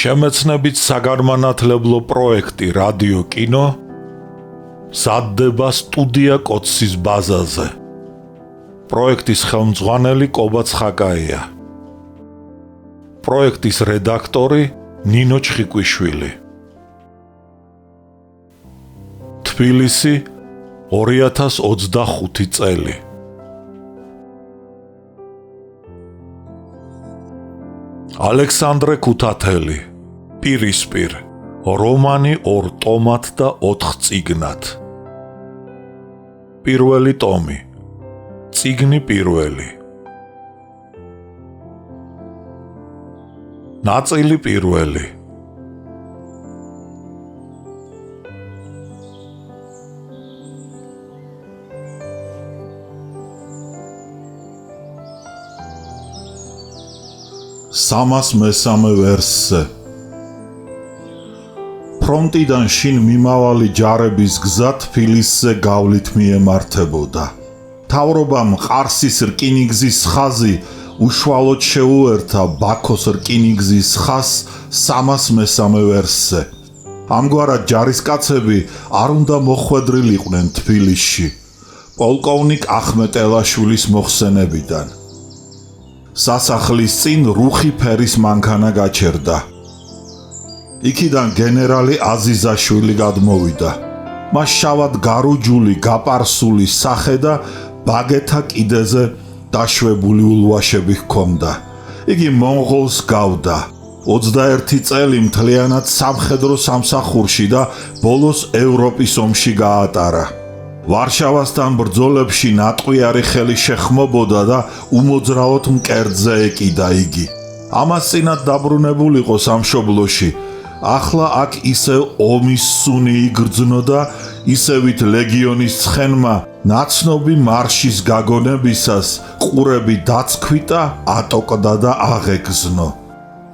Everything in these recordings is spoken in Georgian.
შემეცნებით საგანმანათლებლო პროექტი რადიო კინო მზადდება სტუდია კოცის ბაზაზე. პროექტის ხელმძღვანელი კობა ცხაკაია. პროექტის რედაქტორი ნინო ჩხიკვიშვილი. თბილისი 2025 წელი. ალექსანდრე ქუთათელი, პირისპირ, რომანი 2 ტომად და 4 წიგნად. პირველი ტომი, წიგნი პირველი. ნაწილი პირველი. სამას მესამე ვერსზე. ფრონტიდან შინ მიმავალი ჯარების გზა თბილისზე გავლით მიემართებოდა. მთავრობამ ყარსის რკინიგზის ხაზი უშუალოდ შეუერთა ბაქოს რკინიგზის ხაზს 303 ვერსზე. ამგვარად ჯარისკაცები არ უნდა მოხვედრილიყვნენ თბილისში, პოლკოვნიკ ახმეტ ელაშვილის მოხსენებიდან. სასახლის წინ რუხი ფერის მანქანა გაჩერდა. იქიდან გენერალი აზიზაშვილი გადმოვიდა. მას შავად გარუჯული გაპარსული სახე და ბაგეთა კიდეზე დაშვებული ულვაშები ჰქონდა. იგი მონღოლს გავდა. 21 წელი მთლიანად სამხედრო სამსახურში და ბოლოს ევროპის ომში გაატარა. ვარშავასთან ბრძოლებში ნატყვიარი ხელი შეხმობოდა და უმოძრაოდ მკერდზე ეკიდა იგი. ამას წინათ დაბრუნებულიყო სამშობლოში. ახლა აქ ისევ ომის სუნი იგრძნო და ისევით ლეგიონის ცხენმა ნაცნობი მარშის გაგონებისას ყურები დაცქვიტა, ატოკდა და აღეგზნო.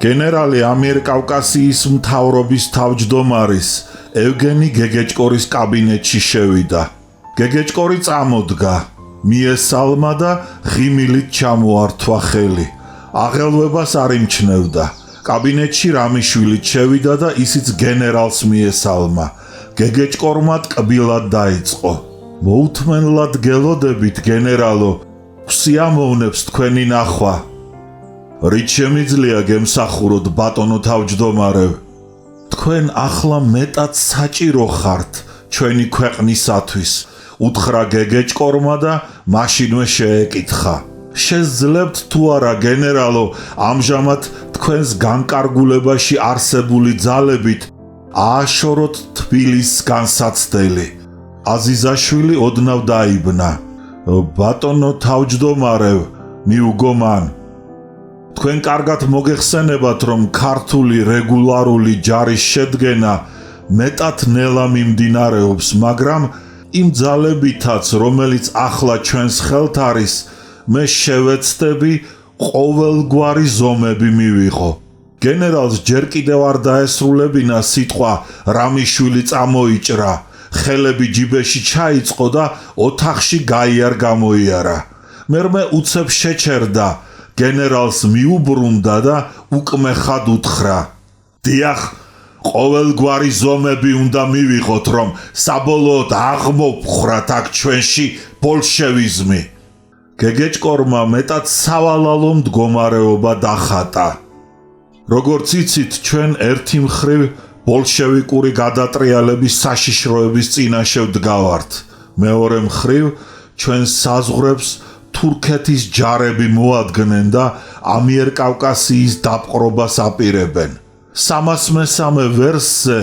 გენერალი ამიერკავკასიის მთავრობის თავმჯდომარის ევგენი გეგეჭკორის კაბინეტში შევიდა. გეგეჭკორი წამოდგა, მიესალმა და ღიმილით ჩამოართვა ხელი. აღელვებას არ იმჩნევდა. კაბინეტში რამიშვილით შევიდა და ისიც გენერალს მიესალმა. გეგეჭკორმა ტკბილად დაიწყო. მოუთმენლად გელოდებით, გენერალო, ვსიამოვნებს თქვენი ნახვა. რით შემიძლია გემსახუროთ, ბატონო თავმჯდომარევ? თქვენ ახლა მეტად საჭირო ხართ ჩვენი ქვეყნისათვის. უთხრა გეგეჭკორმა და მაშინვე შეეკითხა. შეძლებთ თუ არა, გენერალო, ამჟამად თქვენს განკარგულებაში არსებული ძალებით ააშოროთ თბილისს განსაცდელი. აზიზაშვილი ოდნავ დაიბნა. ბატონო თავმჯდომარევ, მიუგო მან. თქვენ კარგად მოგეხსენებათ, რომ ქართული რეგულარული ჯარის შედგენა მეტად ნელა მიმდინარეობს, მაგრამ იმ ძალებითაც, რომელიც ახლა ჩვენს ხელთ არის, მე შევეცდები ყოველგვარი ზომები მივიღო. გენერალს ჯერ კიდევ არ დაესრულებინა სიტყვა რამიშვილი წამოიჭრა, ხელები ჯიბეში ჩაიწყო და ოთახში გაიარ გამოიარა. მერმე უცებ შეჩერდა, გენერალს მიუბრუნდა და უკმეხად უთხრა. დიახ, ყოველგვარი ზომები უნდა მივიღოთ, რომ საბოლოოდ აღმოფხრათ აქ ჩვენში ბოლშევიზმი. გეგეჭკორმა მეტად სავალალო მდგომარეობა დახატა. როგორც იცით, ჩვენ ერთი მხრივ ბოლშევიკური გადატრიალების საშიშროების წინაშე ვდგავართ. მეორე მხრივ ჩვენ საზღვრებს თურქეთის ჯარები მოადგენენ და ამიერკავკასიის დაპყრობას აპირებენ. 303 ვერსზე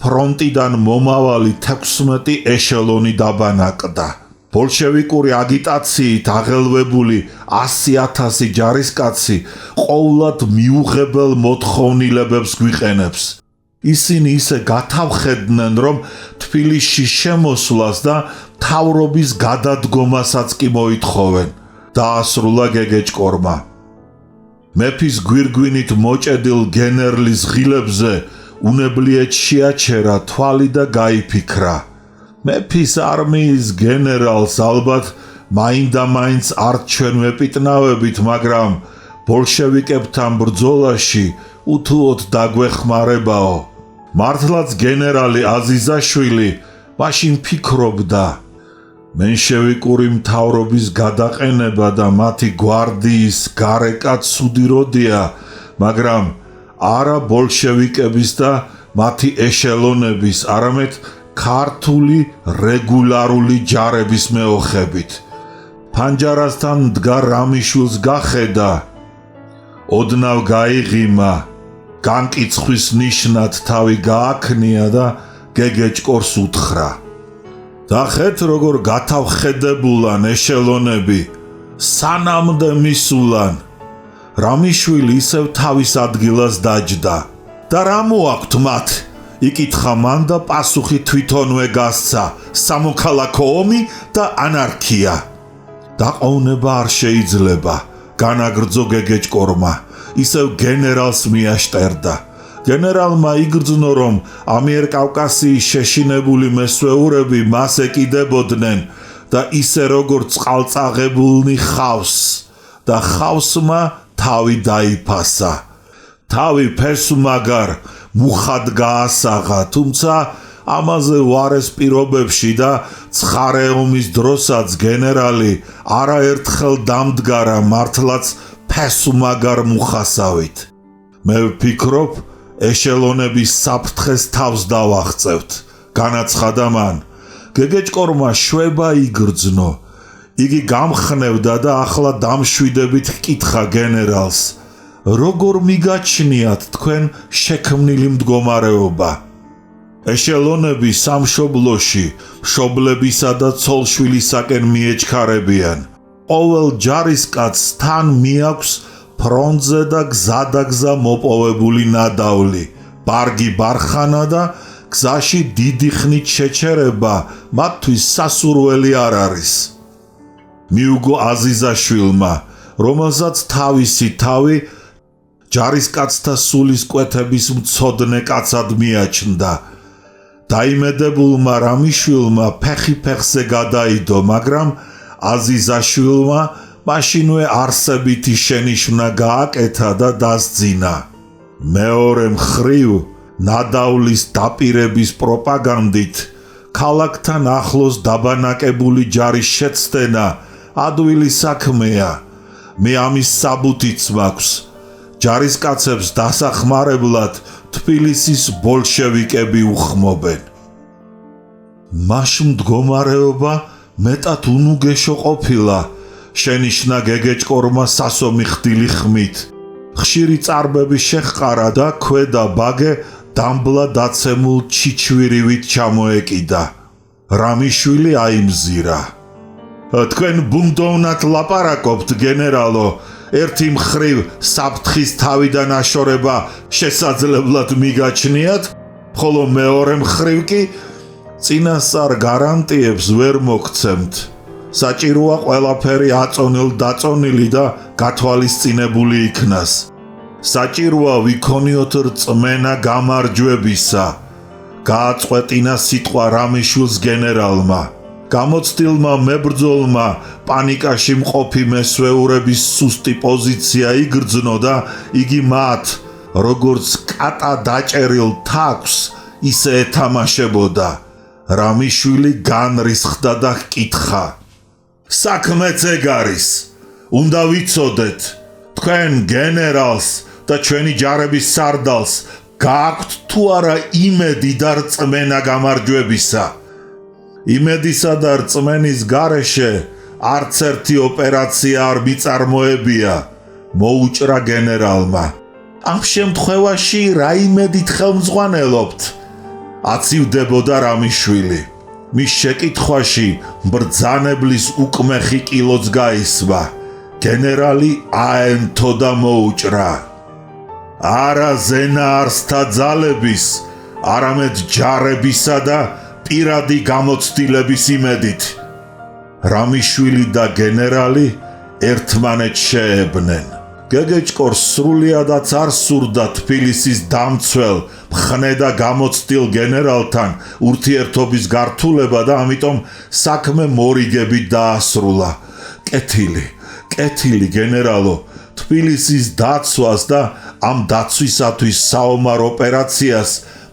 ფრონტიდან მომავალი 16 ეშელონი დაბანაკდა. ბოლშევიკური აგიტაციით აღელვებული 100,000 ჯარისკაცი ყოვლად მიუღებელ მოთხოვნილებებს გვიყენებს. ისინი ისე გათავხედნენ, რომ თბილისში შემოსვლას და მთავრობის გადადგომასაც კი მოითხოვენ. დაასრულა გეგეჭკორმა. მეფის გვირგვინით მოჭედილ გენერლის ღილებზე უნებლიეთ შეაჩერა თვალი და გაიფიქრა. მეფის არმიის გენერალს ალბათ მაინდა-მაინც არ ჩვენ ვეპიტნავებით, მაგრამ ბოლშევიკებთან ბრძოლაში უთუოდ დაგვეხმარებაო. მართლაც გენერალი აზიზაშვილი მაშინ ფიქრობდა, მენშევიკური მთავრობის გადაყენება და მათი გვარდიის გარეკაც ცუდი როდია, მაგრამ არა ბოლშევიკების და მათი ეშელონების, არამედ ქართული რეგულარული ჯარების მეოხებით. ფანჯარასთან მდგარ რამიშვილს გახედა, ოდნავ გაიღიმა, განკიცხვის ნიშნად თავი გააქნია და გეგეჭკორს უთხრა. დახეთ როგორ გათავხედებულან ეშელონები, სანამდე მისულან. რამიშვილი ისევ თავის ადგილას დაჯდა. და რა მოაქვთ მათ? იკითხა მან და პასუხი თვითონვე გასცა, სამოქალაქო ომი და ანარქია. დაყოვნება არ შეიძლება, განაგრძო გეგეჭკორმა, ისევ გენერალს მიაშტერდა. გენერალმა იგრძნო, რომ ამიერკავკასიის შეშინებული მესვეურები მას ეკიდებოდნენ და ისე როგორც წყალწაღებულნი ხავს და ხავსმა თავი დაიფასა. თავი ფესვმაგარ მუხად გაასაღა, თუმცა ამაზე უარეს პირობებში და ცხარე ომის დროსაც გენერალი არაერთხელ დამდგარა მართლაც ფესვმაგარ მუხასავით. მე ვფიქრობ, ეშელონების საფრთხეს თავს დავაღწევთ, განაცხადა მან. გეგეჭკორმა შვება იგრძნო. იგი გამხნევდა და ახლა დამშვიდებით ჰკითხა გენერალს, როგორ მიგაჩნიათ თქვენ შექმნილი მდგომარეობა? ეშელონები სამშობლოში მშობლებისა და ცოლშვილისაკენ მიეჩქარებიან. ყოველ ჯარისკაცს თან მიაქვს ფრონტზე და გზადაგზა მოპოვებული ნადავლი, ბარგი ბარხანა და გზაში დიდი ხნით შეჩერება მათთვის სასურველი არ არის. მიუგო აზიზაშვილმა, რომელსაც თავისი თავი ჯარისკაცთა სულისკვეთების მცოდნე კაცად მიაჩნდა. დაიმედებულმა რამიშვილმა ფეხი ფეხზე გადაიდო, მაგრამ აზიზაშვილმა მაშინვე არსებითი შენიშვნა გააკეთა და დასძინა. მეორე მხრივ, ნადავლის დაპირების პროპაგანდით ქალაქთან ახლოს დაბანაკებული ჯარის შეცდენა ადვილი საქმეა. მე ამის საბუთიც მაქვს. ჯარისკაცებს დასახმარებლად თბილისის ბოლშევიკები უხმობენ. მაშინ მდგომარეობა მეტად უნუგეშო ყოფილა, შენიშნა გეგეჭკორმა სასომი ხდილი ხმით. ხშირი წარბები შეჰყარა და ქვედა ბაგე დამბლა დაცემულ ჩიჩვირივით ჩამოეკიდა. რამიშვილი აიმზირა. თქვენ ბუნდოვნად ლაპარაკობთ, გენერალო, ერთი მხრივ საფრთხის თავიდან აშორება შესაძლებლად მიგაჩნიათ, ხოლო მეორე მხრივ კი წინასწარ გარანტიებს ვერ მოგცემთ. საჭიროა ყველაფერი აწონილ-დაწონილი და გათვალისწინებული იქნას. საჭიროა ვიქონიოთ რწმენა გამარჯვებისა. გააწყვეტინა სიტყვა რამიშვილს გენერალმა. გამოცდილმა მებრძოლმა პანიკაში მყოფი მესვეურების სუსტი პოზიცია იგრძნო და იგი მათ, როგორც კატა დაჭერილ თაგვს, ისე ეთამაშებოდა. რამიშვილი განრისხდა და ჰკითხა. საქმეც ეგ არის. უნდა ვიცოდეთ, თქვენ გენერალს და ჩვენი ჯარების სარდალს გააქვთ თუ არა იმედი და რწმენა გამარჯვებისა? იმედისა და რწმენის გარეშე არც ერთი ოპერაცია არ მიწარმოებია, მოუჭრა გენერალმა. ამ შემთხვევაში რა იმედით ხელმძღვანელობთ? აცივდებოდა რამიშვილი. მის შეკითხვაში ბრძანებლის უკმეხი კილოც გაისმა. გენერალი აენთო და მოუჭრა. არა ზენაარსთა ძალების, არამედ ჯარებისა და პირადი გამოცდილების იმედით. რამიშვილი და გენერალი ერთმანეთს შეებნენ. გეგეჭკორს სრულიადაც არ სურდა თბილისის დამცველ, მხნე და გამოცდილ გენერალთან ურთიერთობის გართულება და ამიტომ საქმე მორიგებით დაასრულა. კეთილი გენერალო, თბილისის დაცვას და ამ დაცვისათვის საომარ ოპერაციას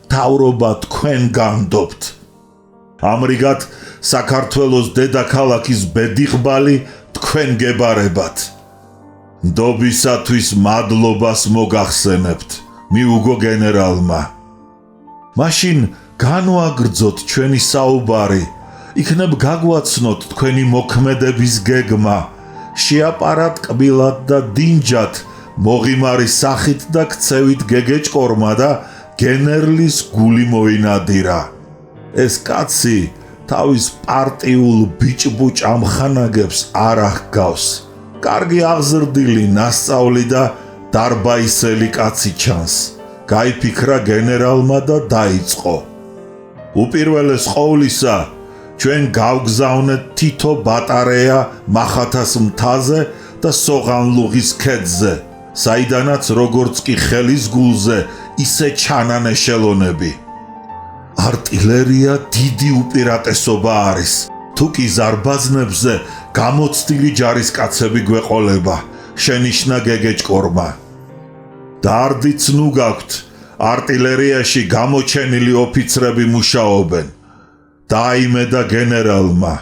მთავრობა თქვენ განდობთ. ამრიგად საქართველოს დედაქალაქის ბედიღბალი თქვენ გებარებათ. ნდობისათვის მადლობას მოგახსენებთ მიუგო გენერალმა. მაშინ განვაგრძოთ ჩვენი საუბარი, იქნებ გაგვაცნოთ თქვენი მოქმედების გეგმა, შეაპარათ კბილად და დინჯად მოღიმარის სახით და ქცევით გეგეჭკორმა და გენერლის გული მოინადირა. ეს კაცი თავის პარტიულ ბიჭბუჭ ამხანაგებს არ აღგავს. კარგი აღზრდილი, ნასწავლი და დარბაისელი კაცი ჩანს. გაიფიქრა გენერალმა და დაიწყო. უპირველეს ყოვლისა, ჩვენ გავგზავნეთ თითო ბატარეა მახათას მთაზე და სოღანლუღის ქედზე, საიდანაც როგორც კი ხელის გულზე, ისე ჩანან ეშელონები. არტილერია დიდი უპირატესობა არის. თუ კი ზარბაზნებზე გამოცდილი ჯარისკაცები გვეყოლება, შენიშნა გეგეჭკორმა. დარდიც ნუ გაქვთ, არტილერიაში გამოჩენილი ოფიცრები მუშაობენ. დაიმედა გენერალმა.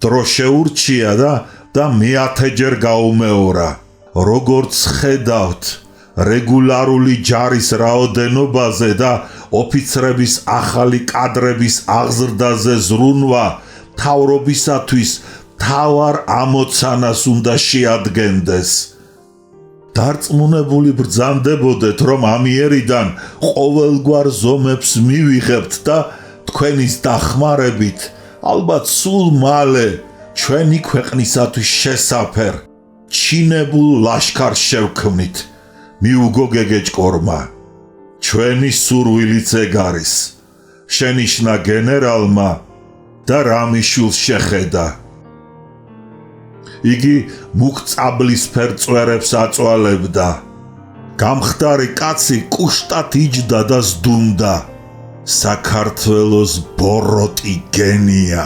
დრო შეურჩია და მეათეჯერ გაუმეორა. როგორც ხედავთ, რეგულარული ჯარის რაოდენობაზე და ოფიცრების ახალი კადრების აღზრდაზე ზრუნვა მთავრობისათვის მთავარ ამოცანას უნდა შეადგენდეს. დარწმუნებული ბრძანდებოდეთ, რომ ამიერიდან ყოველგვარ ზომებს მივიღებთ და თქვენის დახმარებით ალბათ სულ მალე ჩვენი ქვეყნისათვის შესაფერ ჩინებულ ლაშქარს შევქმნით. მიუგო გეგეჭკორმა. ჩვენი სურვილიც ეგ არის. შენიშნა გენერალმა და რამიშვილს შეხედა. იგი მუქ წაბლისფერ წვერებს აწვალებდა. გამხდარი კაცი კუშტად იჯდა და ზდუნდა. საქართველოს ბოროტი გენია,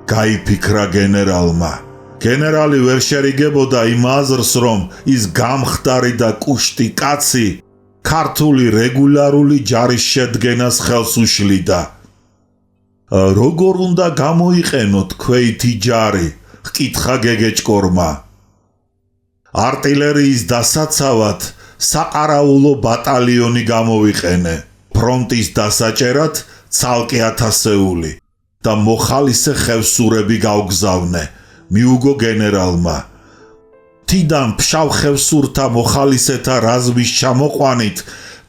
გაიფიქრა გენერალმა. გენერალი ვერ შერიგებოდა იმ აზრს, რომ ის გამხდარი და კუშტი კაცი ქართული რეგულარული ჯარის შედგენას ხელს უშლიდა. როგორ უნდა გამოიყენოთ ქვეითი ჯარი? ჰკითხა გეგეჭკორმა. არტილერიის დასაცავად საყარაულო ბატალიონი გამოვიყენე, ფრონტის დასაჭერად ცალკე 1000-ეული და მოხალისე ხევსურები გავგზავნე. მიუგო გენერალმა. თიდან ფშავ ხევსურთა მოხალისეთა რაზმის ჩამოყვანით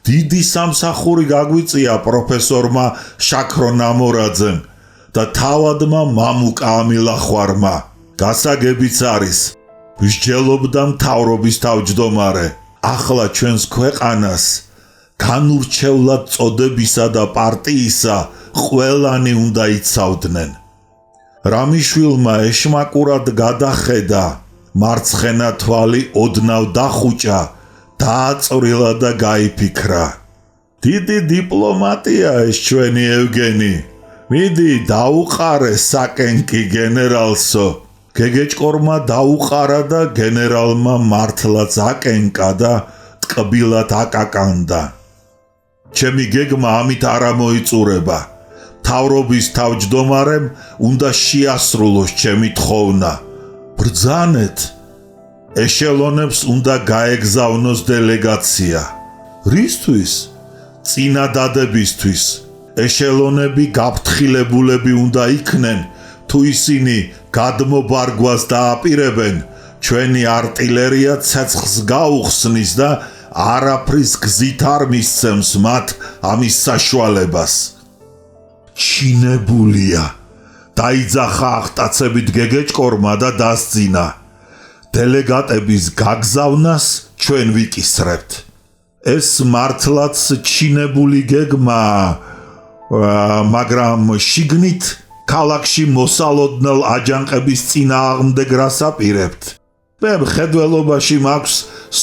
დიდი სამსახური გაგვიწია პროფესორმა შაქრო ნამორაძემ და თავადმა მამუკა ამილახვარმა. გასაგებიც არის, მსჯელობდა მთავრობის თავმჯდომარე. ახლა ჩვენს ქვეყანას განურჩევლად წოდებისა და პარტიისა ყველანი უნდა იცავდნენ. რამიშვილმა ეშმაკურად გადახედა, მარცხენა თვალი ოდნავ დახუჭა, დააწვრილა და გაიფიქრა. დიდი დიპლომატია ეს ჩვენი ევგენი. მიდი დაუყარე საკენკი გენერალსო. გეგეჭკორმა დაუყარა და გენერალმა მართლაც აკენკა და ტკბილად აკაკანდა. ჩემი გეგმა ამით არ მოიწურება. მთავრობის თავმჯდომარემ უნდა შეასრულოს ჩემი თხოვნა. ბრძანეთ. ეშელონებს უნდა გაეგზავნოს დელეგაცია. რისთვის? წინადადებისთვის. ეშელონები გაფრთხილებულები უნდა იქნენ, თუ ისინი გადმობარგვას დააპირებენ, ჩვენი არტილერია ცეცხლს გაუხსნის და არაფრის გზით არ მისცემს მათ ამის საშუალებას. ჩინებულია. დაიძახა აღტაცებით გეგეჭკორმა და დასძინა. დელეგატების გაგზავნას ჩვენ ვიკისრებთ. ეს მართლაც ჩინებული გეგმაა, მაგრამ შიგნით ქალაქში მოსალოდნელ აჯანყების წინააღმდეგ რას აპირებთ? მე მხედველობაში მაქვს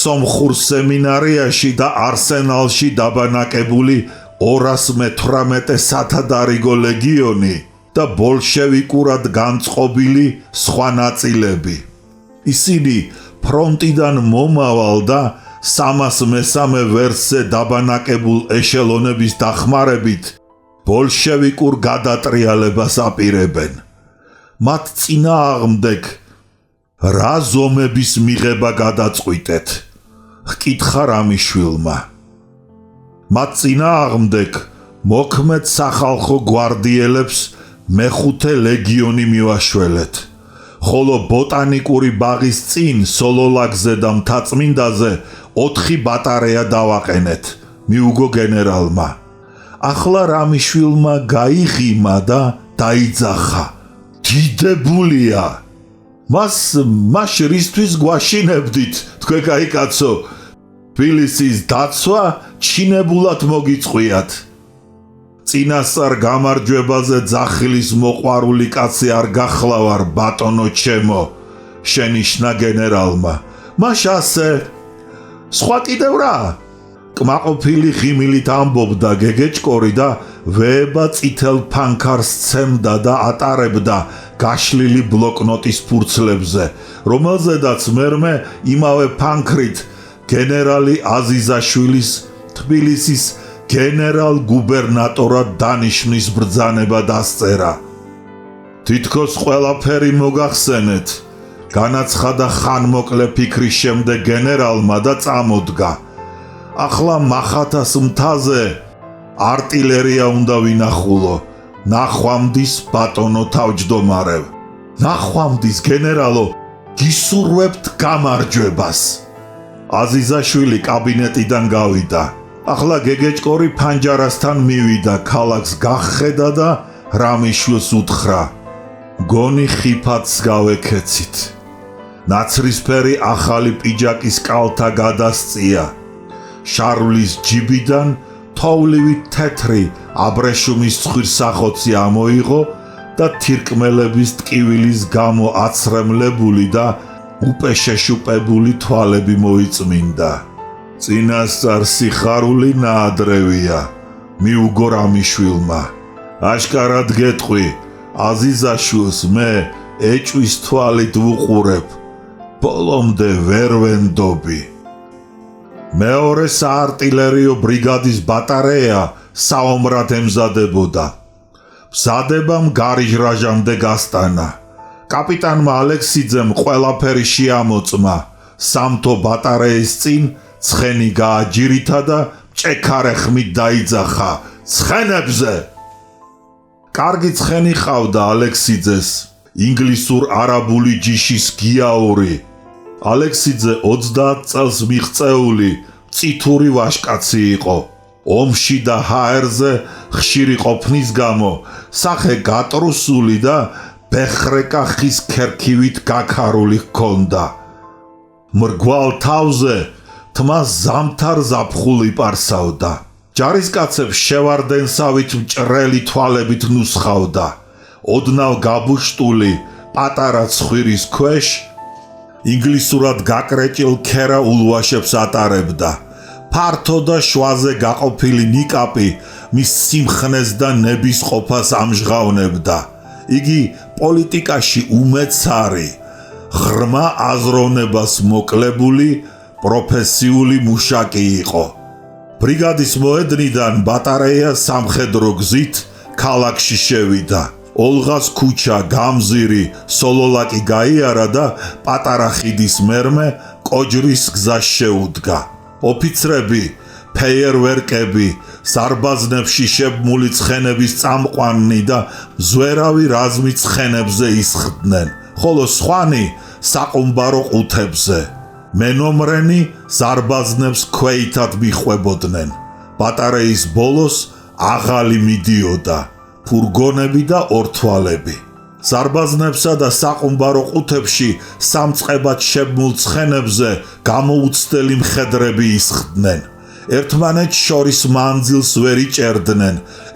სომხურ სემინარიაში და არსენალში დაბანაკებული 218 სათადარიგო ლეგიონი და ბოლშევიკურად განწყობილი სხვა ნაწილები. ისინი ფრონტიდან მომავალ და 303 ვერსზე დაბანაკებულ ეშელონების დახმარებით ბოლშევიკურ გადატრიალებას აპირებენ. მათ წინააღმდეგ რა ზომების მიღება გადაწყვიტეთ? ჰკითხა რამიშვილმა. მათ წინააღმდეგ მოქმედ სახალხო გვარდიელებს მეხუთე ლეგიონი მივაშველეთ, ხოლო ბოტანიკური ბაღის წინ სოლოლაკზე და მთაწმინდაზე 4 ბატარეა დავაყენეთ, მიუგო გენერალმა. ახლა რამიშვილმა გაიღიმა და დაიძახა. დიდებულია. მას რისთვის გვაშინებდით, თქვენ კაი კაცო? თბილისის დაცვა ჩინებულად მოგიწყვიათ. წინასწარ გამარჯვებაზე ძახილის მოყვარული კაცი არ გახლავარ, ბატონო ჩემო, შენიშნა გენერალმა. მაშ ასე. სხვა კიდევ რა? კმაყოფილი ღიმილით ამბობდა გეგეჭკორი და ვეება წითელ ფანქარს ცემდა და ატარებდა გაშლილი ბლოკნოტის ფურცლებზე, რომელზედაც მერმე იმავე ფანქრით გენერალი აზიზაშვილის თბილისის გენერალ გუბერნატორად დანიშნის ბრძანება დასწერა. თითქოს ყველაფერი მოგახსენეთ, განაცხადა ხანმოკლე ფიქრის შემდეგ გენერალმა და წამოდგა. ახლა მახათას მთაზე არტილერია უნდა ვინახულო. ნახვამდის ბატონო თავჯდომარევ. ნახვამდის გენერალო, გისურვებთ გამარჯვებას. აზიზაშვილი კაბინეტიდან გავიდა. ახლა გეგეჭკორი ფანჯარასთან მივიდა, ქალაქს გახედა და რამიშვილს უთხრა. გონი ხიფათს გავეკეცით. ნაცრისფერი ახალი პიჯაკის კალთა გადასწია. შარვლის ჯიბიდან თოვლივი თეთრი აბრეშუმის ცხვირსახოცი ამოიღო და თირკმელების ტკივილის გამო აცრემლებული და უპეშეშუპებული თვალები მოიწმინდა. წინასწარ სიხარული ნაადრევია, მიუგო რამიშვილმა. აშკარად გეტყვი, აზიზაშვილს მე ეჭვის თვალით ვუყურებ, ბოლომდე ვერ ვენდობი. მეორე საარტილერიო ბრიგადის ბატარეა საომრად ემზადებოდა. მზადებამ გარიჟრაჟამდე გასტანა. კაპიტანმა ალექსიძემ ყველაფერი შეამოწმა. სამთო ბატარეის წინ ცხენი გააჯირითა და ჭექარე ხმით დაიძახა. ცხენებზე! კარგი ცხენი ყავდა ალექსიძეს, ინგლისურ-არაბული ჯიშის გიაური. ალექსიძე 30 წელს მიღწეული წითური ვაჟკაცი იყო. ომში და ჰაერზე ხშირი ყოფნის გამო სახე გატრუსული და ბეხრეკა ხის ქერქივით გაქარული ჰქონდა. მრგვალ თავზე თმას ზამთარ ზაფხული პარსავდა. ჯარისკაცებს შევარდენსავით მჭრელი თვალებით ნუსხავდა. ოდნავ გაბუშტული პატარა ცხვირის ქვეშ ინგლისურად გაკრეჭილ ქერა ულვაშებს ატარებდა. ფართო და შვაზე გაყოფილი ნიკაპი მის სიმხნეს და ნებისყოფას ამჟღავნებდა. იგი პოლიტიკაში უმეცარი, ღრმა აზროვნებას მოკლებული პროფესიული მუშაკი იყო. ბრიგადის მოედნიდან ბატარეა სამხედრო გზით ქალაქში შევიდა. ოლღას ქუჩა, გამზირი, სოლოლაკი გაიარა და პატარა ხიდის მერმე კოჯრის გზას შეუდგა. ოფიცრები, ფეიერვერკები, სარბაზნებში შებმული ცხენების წამყვანი და მზვერავი რაზმი ცხენებზე ისხდნენ, ხოლო სხვანი საყუმბარო ყუთებზე. მენომრენი სარბაზნებს ქვეითად მიხვებოდნენ. ბატარეის ბოლოს აღალი მიდიოდა. ფურგონები და ორთვალები. სარბაზნებსა და საყუმბარო ყუთებში სამწყებად შებმულ ცხენებზე გამოუცდელი მხედრები ისხდნენ. ერთმანეთს შორის მანძილს ვერ იჭერდნენ,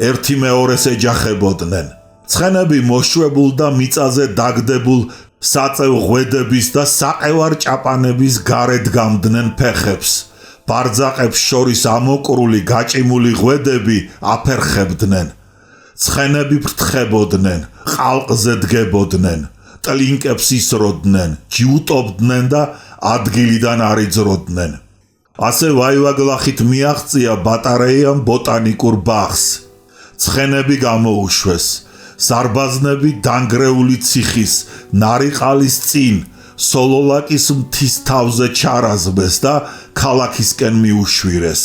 ერთი მეორეს ეჯახებოდნენ. ცხენები მოშვებულ და მიწაზე დაგდებულ საწევ ღვედების და საყევარ ჭაპანების გარეთ გამდნენ ფეხებს. ბარძაყებს შორის ამოკრული გაჭიმული ღვედები აფერხებდნენ. ცხენები ფრთხებოდნენ, ყალყზე დგებოდნენ, ტლინკებს ისროდნენ, ჯიუტობდნენ და ადგილიდან არ იძროდნენ. ასე ვაივაგლახით მიაღწია ბატარეიამ ბოტანიკურ ბაღს. ცხენები გამოუშვეს. ზარბაზნები დანგრეული ციხის ნარიყალის წინ სოლოლაკის მთის თავზე ჩარაზმეს და ქალაქისკენ მიუშვირეს.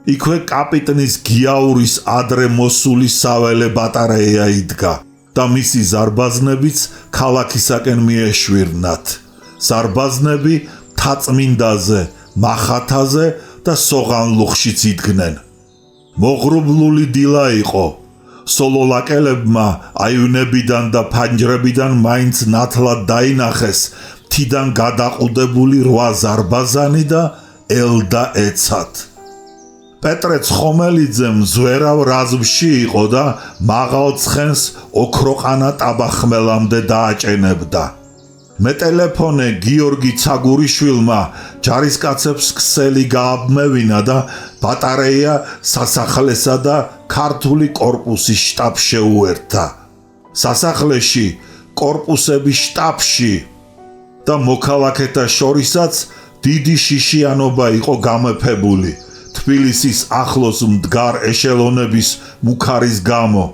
იქვე კაპიტნის გიაურის ადრე მოსული საველე ბატარეია იდგა და მისი ზარბაზნებიც ქალაქისაკენ მიეშვირნათ. ზარბაზნები მთაწმინდაზე, მახათაზე და სოღანლუხშიც იდგნენ. მოღრუბლული დილა იყო. სოლოლაკელებმა აივნებიდან და ფანჯრებიდან მაინც ნათლად დაინახეს მთიდან გადაყუდებული 8 ზარბაზანი და ელდა ეცად. პეტრე ცხომელიძე მზვერავ რაზმში იყო და მაღალ ცხენს ოქროყანა ტაბახმელამდე დააჭენებდა. მეტელეფონე გიორგი ცაგურიშვილმა ჯარისკაცებს ქსელი გააბმევინა და ბატარეია სასახლესა და ქართული კორპუსის შტაბს შეუერთა. სასახლეში, კორპუსების შტაბში და მოქალაქეთა შორისაც დიდი შიშიანობა იყო გამეფებული თბილისის ახლოს მდგარ ეშელონების მუქარის გამო,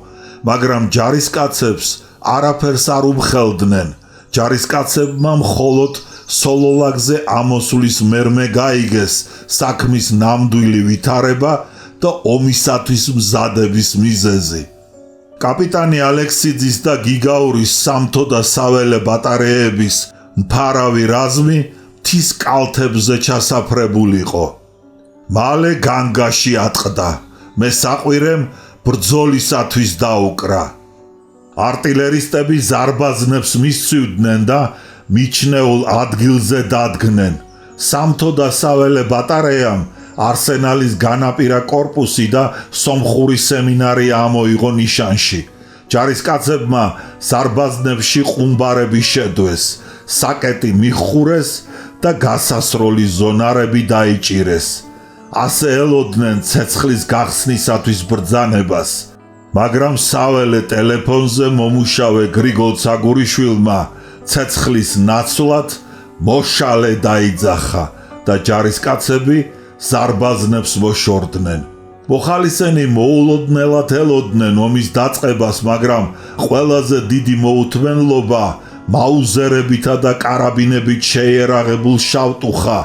მაგრამ ჯარისკაცებს არაფერს არ უმხელდნენ. ჯარისკაცებმა მხოლოდ სოლოლაკზე ამოსulis მერმე გაიგეს საქმის ნამდვილი ვითარება და ომისათვის მზადების მიზეზი. კაპიტანი ალექსიძის და გიგაურის სამთო და საველე ბატარეების მფარავი რაზმი მთის კალთებზე ჩასაფრებულიყო. მალე განგაში ატყდა. მე საყვირემ ბრძოლისათვის დაუკრა. არტილერისტები ზარბაზნებს მისცივდნენ და მიჩნეულ ადგილზე დადგნენ. სამთო და საველე ბატარეამ არსენალის განაპირა კორპუსი და სომხური სემინარია ამოიღო ნიშანში. ჯარისკაცებმა ზარბაზნებში ყუმბარები შედვეს, საკეტი მიხურეს და გასასროლის ზონარები დაიჭირეს. ასე ელოდნენ ცეცხლის გახსნისათვის ბრძანებას. მაგრამ საველე ტელეფონზე მომუშავე გრიგოლ ცაგურიშვილმა ცეცხლის ნაცვლად მოშალე დაიძახა და ჯარისკაცები ზარბაზნებს მოშორდნენ. მოხალისენი მოულოდნელად ელოდნენ ომის დაწყებას, მაგრამ ყველაზე დიდი მოუთმენლობა მაუზერებითა და კარაბინებით შეიარაღებულ შავტუხა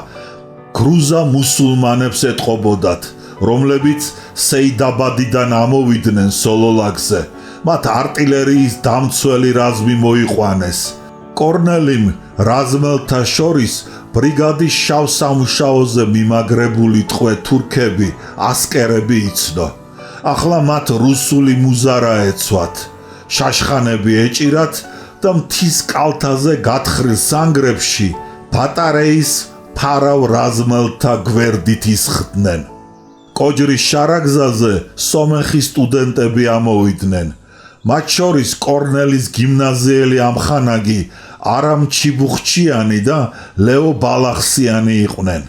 გრუზა მუსულმანებს ეტყობოდათ, რომლებიც სეიდაბადიდან ამოვიდნენ სოლოლაკზე. მათ არტილერიის დამცველი რაზმი მოიყვანეს. კორნელიმ რაზმელთა შორის ბრიგადის შავ სამუშაოზე მიმაგრებული ტყვე თურქები, ასკერები იცნო. ახლა მათ რუსული მუზარა ეცვათ. შაშხანები ეჭირათ და მთის კალთაზე გათხრილ სანგრებში ბატარეის ფარავ რაზმელთა გვერდით ისხდნენ. კოჯრის შარაგზაზე სომეხის სტუდენტები ამოვიდნენ. მათ შორის კორნელის გიმნაზიელი ამხანაგი არამ ჩიბუხჩიანი და ლეო ბალახსიანი იყვნენ.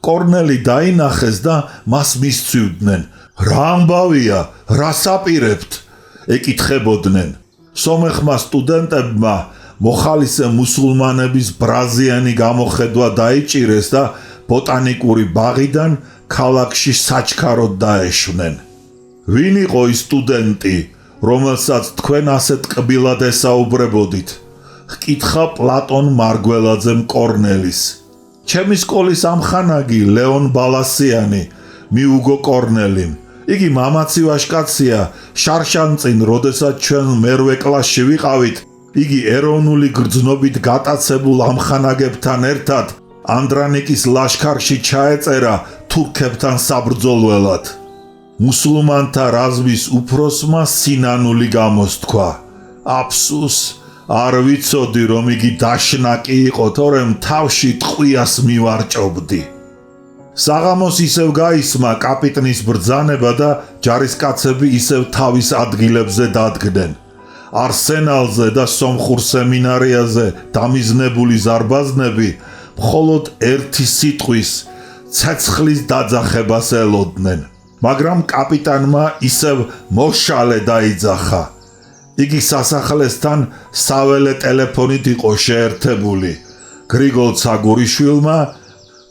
კორნელი დაინახეს და მას მისცივდნენ. რა ამბავია, რა საპირებთ? ეკითხებოდნენ. სომეხმა სტუდენტებმა მოხალისე მუსულმანების ბრაზიანი გამოხედვა დაიჭირეს და ბოტანიკური ბაღიდან ქალაქში საჩქაროდ დაეშვნენ. ვინ იყო ის სტუდენტი, რომელსაც თქვენ ასეთ კბილად ესაუბრებოდით? ჰკითხა პლატონ მარგველაძემ კორნელის. ჩემი სკოლის ამხანაგი ლეონ ბალასიანი, მიუგო კორნელიმ. იგი მამაცი ვაჟკაცია, შარშანწინ, როდესაც ჩვენ მერვე კლასში ვიყავით, იგი ეროვნული გრძნობით გატაცებულ ამხანაგებთან ერთად ანდრანიკის ლაშქარში ჩაეწერა თურქებთან საბრძოლველად. მუსულმანთა რაზმის უფროსმა სინანული გამოსთქვა. აფსუს, არ ვიცოდი რომ იგი დაშნაკი იყო, თორემ თავში ტყვიას მივარჭობდი. საღამოს ისევ გაისმა კაპიტნის ბრძანება და ჯარისკაცები ისევ თავის ადგილებზე დადგნენ. არსენალზე და სომხურ სემინარიაზე დამიზნებული ზარბაზნები მხოლოდ ერთი სიტყვის ცეცხლის დაძახებას ელოდნენ. მაგრამ კაპიტანმა ისევ მოშალე დაიძახა. იგი სასახლესთან საველე ტელეფონით იყო შეერთებული. გრიგოლ ცაგურიშვილმა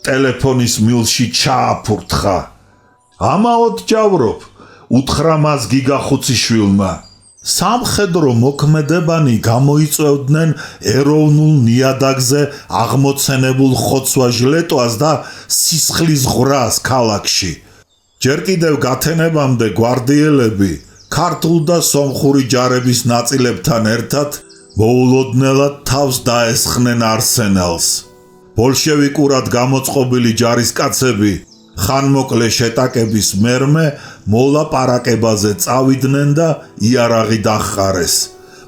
ტელეფონის მილში ჩააფურთხა. ამაოდ ჯავრობ, უთხრა მას გიგახუციშვილმა. სამხედრო მოქმედებანი გამოიწვევდნენ ეროვნულ ნიადაგზე აღმოცენებულ ხოცვა-ჟლეტვას და სისხლის ღვრას ქალაქში. ჯერ კიდევ გათენებამდე გვარდიელები ქართულ და სომხური ჯარების ნაწილებთან ერთად მოულოდნელად თავს დაესხნენ არსენალს. ბოლშევიკურად გამოწყობილი ჯარისკაცები ხანმოკლე შეტაკების მერმე მოლაპარაკებაზე წავიდნენ და იარაღი დაჰყარეს.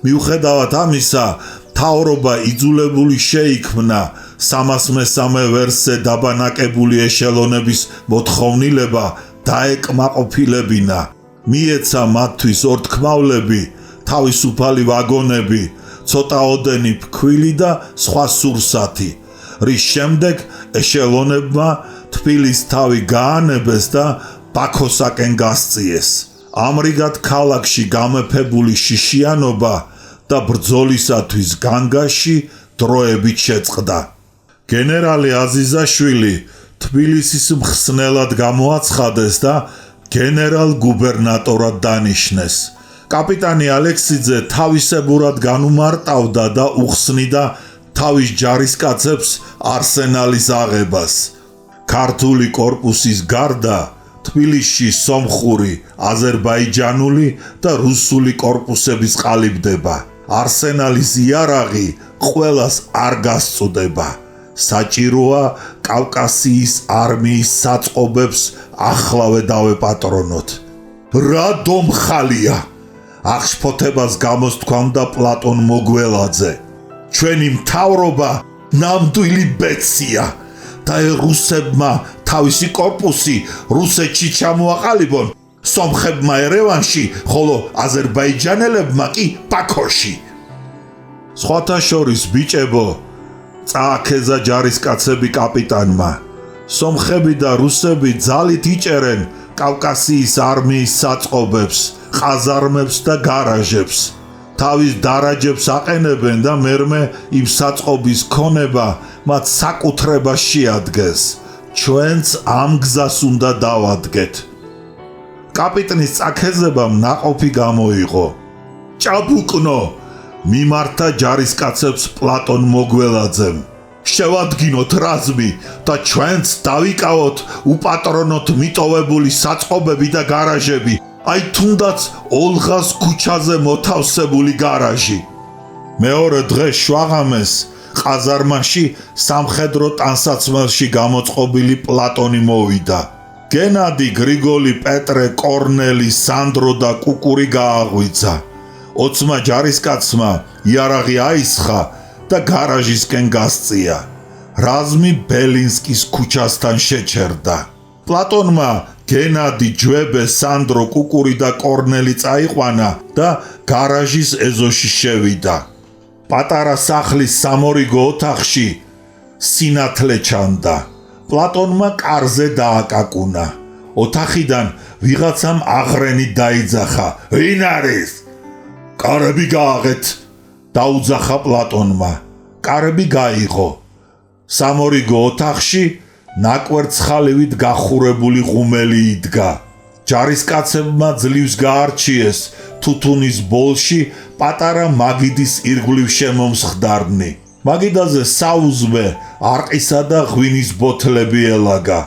მიუხედავად ამისა, მთავრობა იძულებული შეიქმნა 303 ვერსზე დაბანაკებული ეშელონების მოთხოვნილება დაეკმაყოფილებინა. მიეცა მათთვის ორთქმავლები, თავისუფალი ვაგონები, ცოტაოდენი ფქვილი და სხვა სურსათი, რის შემდეგ ეშელონებმა თბილის თავი გაანებეს და ბაქოსაკენ გასწიეს. ამრიგად ქალაქში გამეფებული შიშიანობა და ბრძოლისათვის განგაში დროებით შეწყდა. გენერალი აზიზაშვილი თბილისის მხსნელად გამოაცხადეს და გენერალ-გუბერნატორად დანიშნეს. კაპიტანი ალექსიძე თავისებურად განუმარტავდა და უხსნიდა თავის ჯარისკაცებს არსენალის აღებას. ქართული კორპუსის გარდა თბილისში სომხური, აზერბაიჯანული და რუსული კორპუსების ყალიბდება. არსენალის იარაღი ყველას არ გასწუდება. საჭიროა კავკასიის არმიის საწყობებს ახლავე დავეპატრონოთ. რა დომხალია! აღშფოთებას გამოსთქვამდა პლატონ მოგველაძე. ჩვენი მთავრობა ნამდვილი ბედია და რუსებმა თავისი კორპუსი რუსეთში ჩამოაყალიბონ, სომხებმა ერევანში, ხოლო აზერბაიჯანელებმა კი ბაქოში. სხვათა შორის ბიჭებო, წააქეზა ჯარისკაცები კაპიტანმა. სომხები და რუსები ძალით იჭერენ კავკასიის არმიის საწყობებს, ყაზარმებს და გარაჟებს. თავის დარაჯებს აყენებენ და მერმე იმ საწყობის ქონება მათ საკუთრებას შეადგენს. ჩვენც ამ გზას უნდა დავადგეთ. კაპიტნის წაქეზებამ ნაყოფი გამოიღო. ჭაბუკნო! მიმართა ჯარისკაცებს პლატონ მოგველაძემ. შევადგინოთ რაზმი და ჩვენც დავიკავოთ უპატრონოთ მიტოვებული საწყობები და გარაჟები, აი თუნდაც ოლღას ქუჩაზე მოთავსებული გარაჟი. მეორე დღეს შვაღამეს ყაზარმაში სამხედრო ტანსაცმელში გამოწყობილი პლატონი მოვიდა. გენადი, გრიგოლი, პეტრე, კორნელი, სანდრო და კუკური გააღვიძა. ოცმა ჯარისკაცმა იარაღი აისხა და გარაჟისკენ გასწია. რაზმი ბელინსკის ქუჩასთან შეჩერდა. პლატონმა გენადი, ჯვებე, სანდრო, კუკური და კორნელი წაიყვანა და გარაჟის ეზოში შევიდა. პატარა სახლის სამორიგო ოთახში სინათლე ჩანდა. პლატონმა კარზე დააკაკუნა. ოთახიდან ვიღაცამ აღრენი დაიძახა. ვინ არის? კარები გააღეთ, დაუძახა პლატონმა. კარები გაიღო. სამორიგო ოთახში ნაკვერცხალივით გახურებული ღუმელი იდგა. ჯარისკაცებმა ძლივს გაარჩიეს თუთუნის ბოლში პატარა მაგიდის ირგვლივ შემომსხდარნი. მაგიდაზე საუზმე, არყისა და ღვინის ბოთლები ელაგა.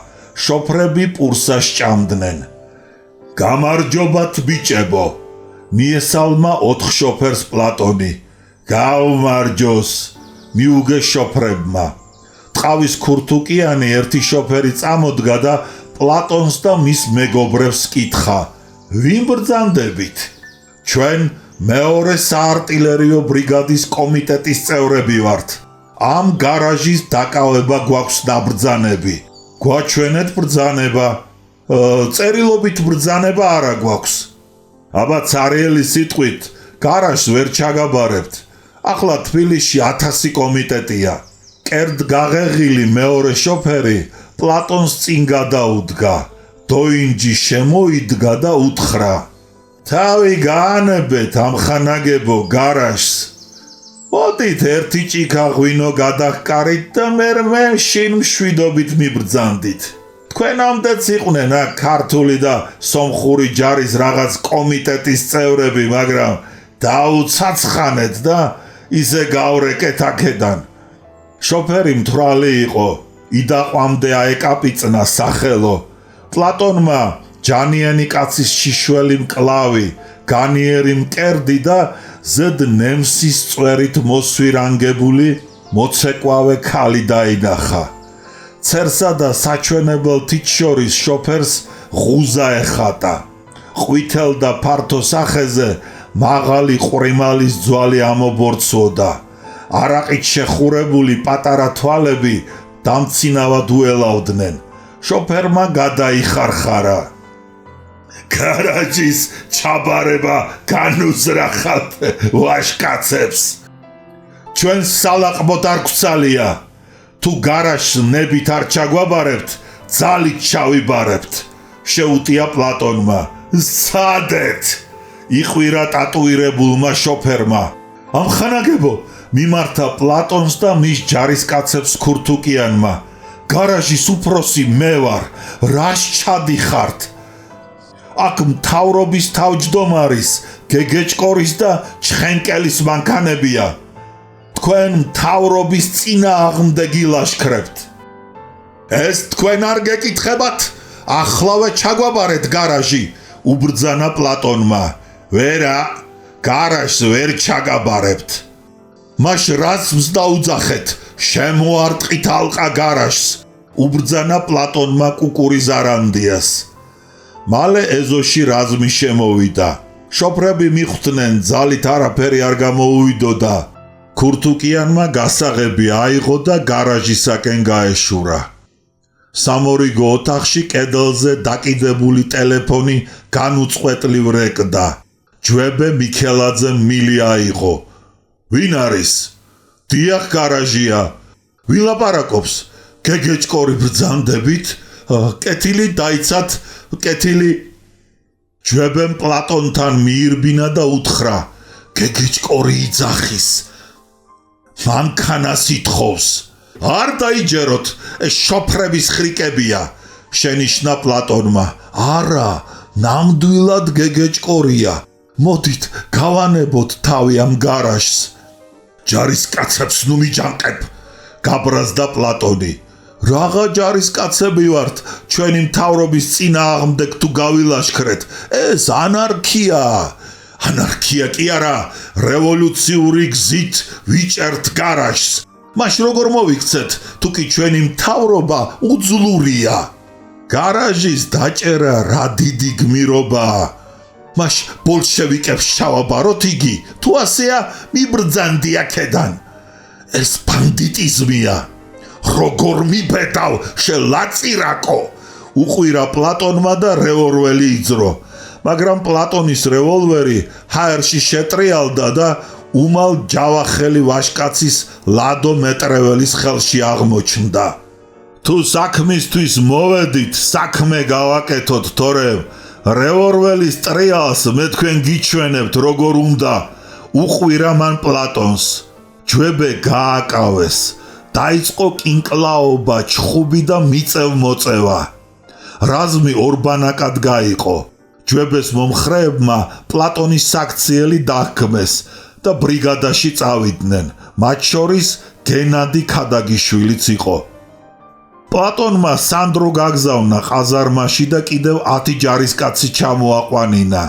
შოფრები პურსას ჭამდნენ. გამარჯობათ ბიჭებო! მიესალმა 4 შოფერს პლატონი. გაუმარჯოს! მიუგეს შოფრებმა. ტყავის ქურთუკიანი ერთი შოფერი წამოდგა და პლატონს და მის მეგობრებს კითხა: ვინ ბრძანდებით? ჩვენ მეორე საარტილერიო ბრიგადის კომიტეტის წევრები ვართ. ამ გარაჟის დაკავება გვაქვს ნაბრძანები. გვაჩვენეთ ბრძანება. წერილობით ბრძანება არა გვაქვს. აბა ცარიელი სიტყვით გარაჟს ვერ ჩაგაბარებთ. ახლა თბილისში 1000 კომიტეტია. კერდ გაღეღილი მეორე შოფერი პლატონს წინ გადაუდგა. დოინჯი შემოიდგა და უთხრა: თავი გაანებეთ ამხანაგებო გარაჟს. მოდით ერთი ჭიქა ღვინო გადაგკარით და მე შინ მშვიდობით მიბრძანდით. თქვენამდეც იყვნენ აქ ქართული და სომხური ჯარის რაღაც კომიტეტის წევრები, მაგრამ დაუცაცხანეთ და ისე გავრეკეთ აქედან. შოფერი მთვრალი იყო, იდაყვამდე აეკაპიწნა სახელო. პლატონმა ჯანიანი კაცის შიშველი მკლავი, განიერი მკერდი და ზედ ნემსის წვერით მოსვირანგებული მოცეკვავე ქალი დაინახა. ცერსა და საჩვენებელ თით შორის შოფერს ღუზა ეხატა. ყვითელ და ფართო სახეზე მაღალი ყვრიმალის ძვალი ამობორცვოდა. არაყით შეხურებული პატარა თვალები დამცინავად უელავდნენ. შოფერმა გადაიხარხარა. გარაჟის ჩაბარება განუზრახავთ ვაშკაცებს. ჩვენს სალაყბოთ არ გვცალია. თუ გარაჟს ნებით არ ჩაგვაბარებთ, ძალით ჩავიბარებთ. შეუტია პლატონმა. სცადეთ! იყვირა ტატუირებულმა შოფერმა. ამხანაგებო, მიმართა პლატონს და მის ჯარისკაცებს ქურთუკიანმა. გარაჟის უფროსი მე ვარ, რას ჩადიხართ? აქ მთავრობის თავმჯდომარის, გეგეჭკორის და ჩხენკელის მანქანებია. თქვენ მთავრობის წინააღმდეგი ლაშქრებთ. ეს თქვენ არ გეკითხებათ? ახლავე ჩაგვაბარეთ გარაჟი, უბრძანა პლატონმა. ვერა, გარაჟს ვერ ჩაგაბარებთ. მაშ რაზმს დაუძახეთ, შემოარტყით ალყა გარაჟს, უბრძანა პლატონმა კუკურიზარანდიას. მალე ეზოში რაზმი შემოვიდა. შოფრები მიხვდნენ, ძალით არაფერი არ გამოუვიდოდა. ქურთუკიანმა გასაღები აიღო და გარაჟისაკენ გაეშურა. სამორიგო ოთახში კედელზე დაკიდებული ტელეფონი განუწყვეტლივ რეკდა. ჯვებე მიქელაძემ მილი აიღო. ვინ არის? დიახ, გარაჟია. ვილაპარაკობს? გეგეჭკორი ბრძანდებით? კეთილი დაიცათ, კეთილი. ჯვებემ პლატონთან მიირბინა და უთხრა. გეგეჭკორი იძახის. მანქანას ითხოვს. არ დაიჯეროთ, ეს შოფრების ხრიკებია. შენიშნა პლატონმა. არა, ნამდვილად გეგეჭკორია. მოდით, გავანებოთ თავი ამ გარაჟს. ჯარისკაცებს ნუ მიჯანყებ, გაბრაზდა პლატონი. რაღა ჯარისკაცები ვართ, ჩვენი მთავრობის წინააღმდეგ თუ გავილაშქრეთ, ეს ანარქიაა. ანარქია კი არა, რევოლუციური გზით ვიჭერთ გარაჟს. მაშ როგორ მოვიქცეთ, თუ კი ჩვენი მთავრობა უძლურია. გარაჟის დაჭერა რა დიდი გმირობაა. მაშ ბოლშევიკებს შავაბაროთ იგი, თუ ასეა მიბრძანდი აქედან. ეს ბანდიტიზმია. როგორ მიბედავ შელაწირაკო, უყვირა პლატონმა და რევოლვერი იძრო. მაგრამ პლატონის რევოლვერი ჰაერში შეტრიალდა და უმალ ჯავახელი ვაშკაცის ლადო მეტრეველის ხელში აღმოჩნდა. თუ საქმისთვის მოვედით, საქმე გავაკეთოთ, თორე რევოლვერის ტრიალს მე თქვენ გიჩვენებთ როგორ უნდა, უყვირა მან პლატონს. ჯვებე გააკავეს. დაიწყო კინკლაობა, ჩხუბი და მიწევ-მოწევა. რაზმი ორბანაკად გაიყო. ჯვებეს მომხრეებმა პლატონის საქციელი დაჰქმეს და ბრიგადაში წავიდნენ. მათ შორის გენადი ქადაგიშვილიც იყო. პლატონმა სანდრო გაგზავნა ყაზარმაში და კიდევ 10 ჯარისკაცი ჩამოაყვანინა.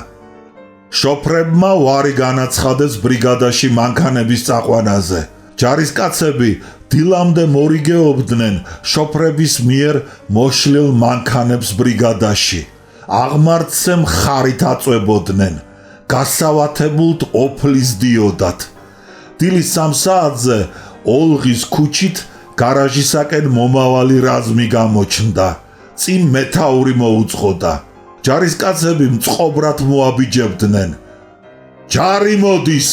შოფრებმა ვარი განაცხადეს ბრიგადაში მანქანების წაყვანაზე. ჯარისკაცები დილამდე მორიგეობდნენ შოფრების მიერ მოშლილ მანქანებს ბრიგადაში. აღმართზე მხარით აწვებოდნენ. გასავათებულთ ოფლის დიოდათ. დილის 3 საათზე ოლღის ქუჩით გარაჟისაკენ მომავალი რაზმი გამოჩნდა. წინ მეთაური მოუწყოდა. ჯარისკაცები მწყობრად მოაბიჯებდნენ. ჯარი მოდის,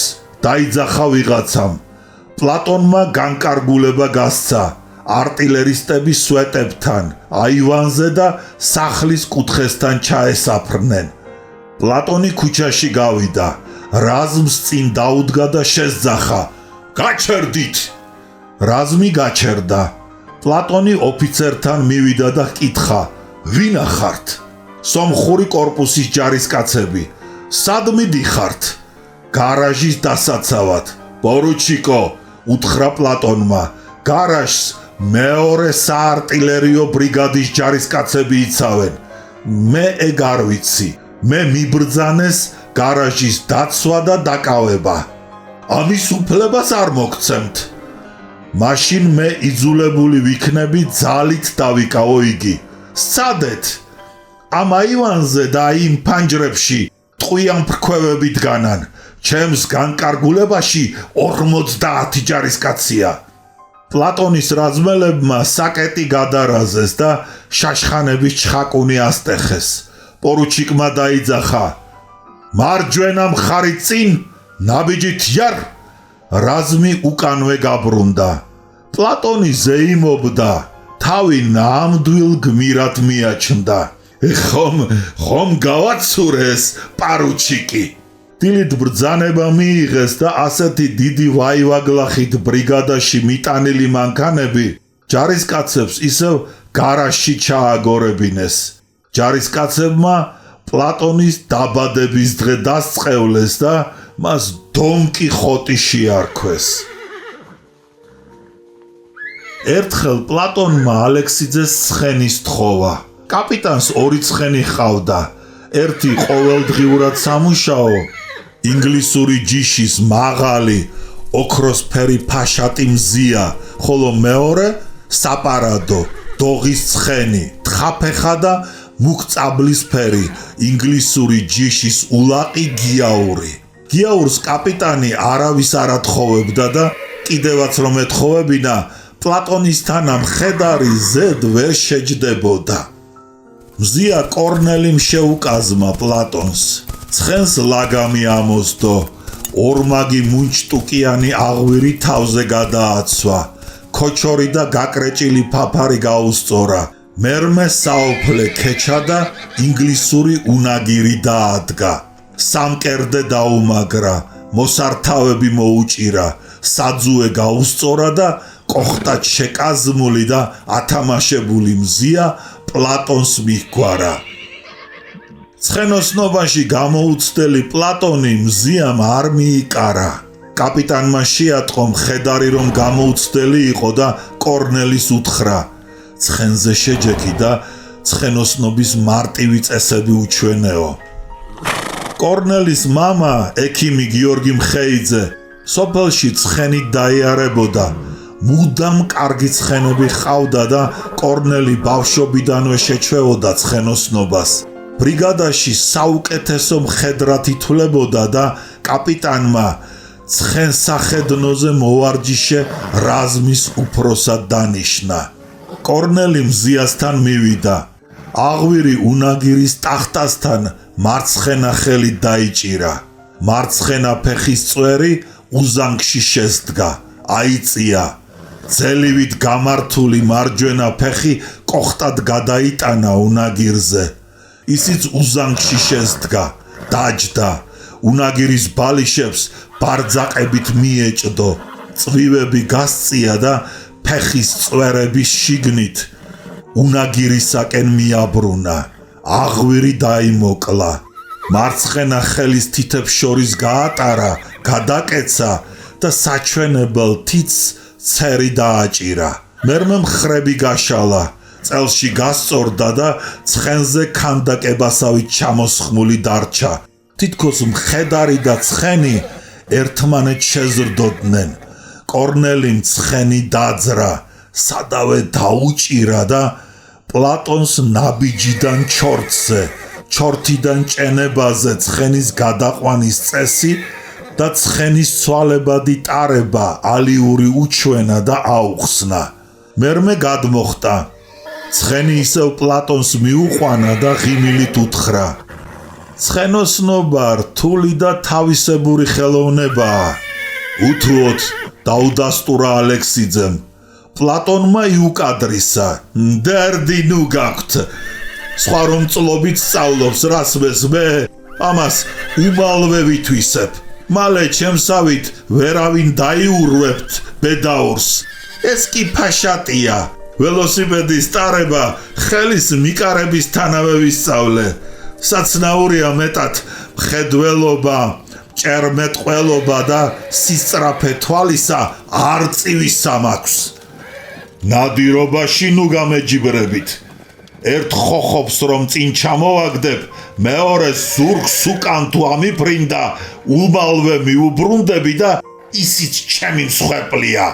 დაიძახა ვიღაცამ. პლატონმა განკარგულება გასცა. არტილერისტები სვეტებთან, აივანზე და სახლის კუთხესთან ჩაესაფრნენ. პლატონი ქუჩაში გავიდა. რაზმს წინ დაუდგა და შესძახა. გაჩერდით. რაზმი გაჩერდა. პლატონი ოფიცერთან მივიდა და ჰკითხა, ვინ ახართ? სომხური კორპუსის ჯარისკაცები. სად მიდიხართ? გარაჟის დასაცავად. პორუჩიკო, უთხრა პლატონმა, გარაჟს მეორე საარტილერიო ბრიგადის ჯარისკაცები იცავენ. მე ეგ არ ვიცი. მე მიბრძანეს გარაჟის დაცვა და დაკავება. ამის უფლებას არ მოგცემთ. მაშინ მე იძულებული ვიქნები ძალით დავიკავო იგი. სცადეთ. ამ აივანზე და იმ ფანჯრებში ტყვიან ფრქვევები დგანან. ჩემს განკარგულებაში 50 ჯარისკაცია. პლატონის რაზმელებმა საკეტი გადარაზეს და შაშხანების ჩხაკუნი ასტეხეს. პორუჩიკმა დაიძახა, მარჯვენა მხარი წინ, ნაბიჯით იარ. რაზმი უკანვე გაბრუნდა. პლატონი ზეიმობდა, თავი ნამდვილ გმირად მიაჩნდა. ხომ გავაცურეს, პორუჩიკი. დილით ბრძანება მიიღეს და ასეთი დიდი ვაივაგლახით ბრიგადაში მიტანილი მანქანები ჯარისკაცებს ისევ გარაჟში ჩააგორებინეს. ჯარისკაცებმა პლატონის დაბადების დღე დასწყევლეს და მას დონ კიხოტი შეარქვეს. ერთხელ პლატონმა ალექსიძეს ცხენი სთხოვა. კაპიტანს 2 ცხენი ჰყავდა. ერთი ყოველდღიურად სამუშაო, ინგლისური ჯიშის მაღალი, ოქროსფერი ფაშატი მზია, ხოლო მეორე საპარადო, დოღის ცხენი, თხაფეხა და მუქწაბლისფერი, ინგლისური ჯიშის ულაყი გიაური. გიაურს კაპიტანი არავის არ ათხოვებდა და კიდევაც რომ ეთხოვებინა, პლატონისთან მხედარი ზედ ვერ შეჯდებოდა. მზია კორნელიმ შეუკაზმა პლატონს. ცხენს ლაგამი ამოსდო. ორმაგი მუნჩტუკიანი აღვირი თავზე გადააცვა. ქოჩორი და გაკრეჭილი ფაფარი გაუსწორა. მერმე საოფლე ქეჩა და ინგლისური უნაგირი დაადგა. სამკერდე დაუმაგრა. მოსართავები მოუჭირა. საძუე გაუსწორა და კოხტად შეკაზმული და ათამაშებული მზია პლატონს მიჰგვარა. ცხენოსნობაში გამოუცდელი პლატონი მზიამ არ მიიკარა. კაპიტანმა შეატყო მხედარი რომ გამოუცდელი იყო და კორნელის უთხრა, ცხენზე შეჯექი და ცხენოსნობის მარტივი წესები უჩვენეო. კორნელის მამა, ექიმი გიორგი მხეიძე, სოფელში ცხენით დაიარებოდა. მუდამ კარგი ცხენები ჰყავდა და კორნელი ბავშვობიდანვე შეჩვეოდა ცხენოსნობას. ბრიგადაში საუკეთესო მხედრად ითვლებოდა და კაპიტანმა ცხენსახედნოზე მოვარჯიშე რაზმის უფროსად დანიშნა. კორნელი მზიასთან მივიდა. აღვირი უნაგირის ტახტასთან მარცხენა ხელით დაიჭირა. მარცხენა ფეხის წვერი უზანგში შესდგა. აიწია. ძელივით გამართული მარჯვენა ფეხი კოხტად გადაიტანა უნაგირზე. ისიც უზანგში შესდგა. დაჯდა. უნაგირის ბალიშებს ბარძაყებით მიეჭდო. წვივები გასწია და ფეხის წვერების შიგნით უნაგირისაკენ მიაბრუნა. აღვირი დაიმოკლა. მარცხენა ხელის თითებს შორის გაატარა, გადაკეცა და საჩვენებელ თითს ცერი დააჭირა. მერმე მხრები გაშალა. წელში გასწორდა და ცხენზე ქანდაკებასავით ჩამოსხმული დარჩა. თითქოს მხედარი და ცხენი ერთმანეთს შეზრდოდნენ. კორნელიმ ცხენი დაძრა, სადავე დაუჭირა და პლატონს ნაბიჯიდან ჩორცზე, ჩორთიდან ჭენებაზე ცხენის გადაყვანის წესი და ცხენის ცვალებადი ტარება ალიური უჩვენა და აუხსნა. მერმე გადმოხტა. ცხენი ისევ პლატონს მიუყვანა და ღიმილით უთხრა, ცხენოსნობა რთული და თავისებური ხელოვნებაა. უთუოდ დაუდასტურა ალექსიძემ. პლატონმა იუკადრისა. მდერდი ნუ გაქვთ. სხვა რომ წლობით სწავლობს რას მე ამას უმალვე ვითვისებ. მალე ჩემსავით ვერავინ დაიურვებთ ბედაურს. ეს კი ფაშატია. ველოსიპედის ტარება ხელის მიკარებისთანავე ვისწავლე. საცნაურია მეტად მხედველობა, ჭერმეტყველობა და სისწრაფე თვალისა არწივისა მაქვს. ნადირობაში ნუ გამეჯიბრებით. ერთ ხოხობს რომ წინ ჩამოვაგდებ, მეორე ზურგს უკან თუ ამიფრინდა, უმალვე მიუბრუნდები და ისიც ჩემი მსხვერპლია.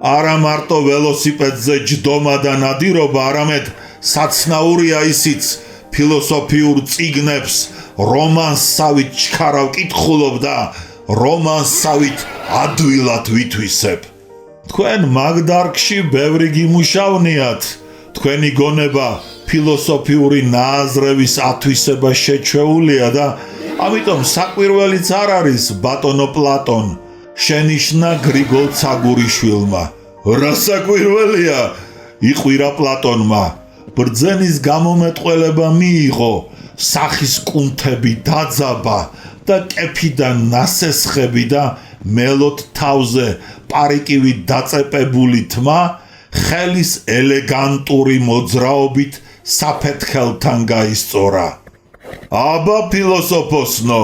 არა მარტო ველოსიპედზე ჯდომა და ნადირობა, არამედ საცნაურია ისიც ფილოსოფიურ წიგნებს რომანსავით ჩქარავ კითხულობ და რომანსავით ადვილად ვითვისებ. თქვენ მაგ დარგში ბევრი გიმუშავნიათ. თქვენი გონება ფილოსოფიური ნააზრევის ათვისება შეჩვეულია და ამიტომ საკვირველიც არ არის ბატონო პლატონ, შენიშნა გრიგოლ ცაგურიშვილმა. რა საკვირველია? იყვირა პლატონმა. ბრძენის გამომეტყველება მიიღო, სახის კუნთები დაძაბა და კეფიდან ნასესხები და მელოთ თავზე პარიკივით დაწეპებული თმა ხელის ელეგანტური მოძრაობით საფეთქელთან გაისწორა. აბა ფილოსოფოსნო,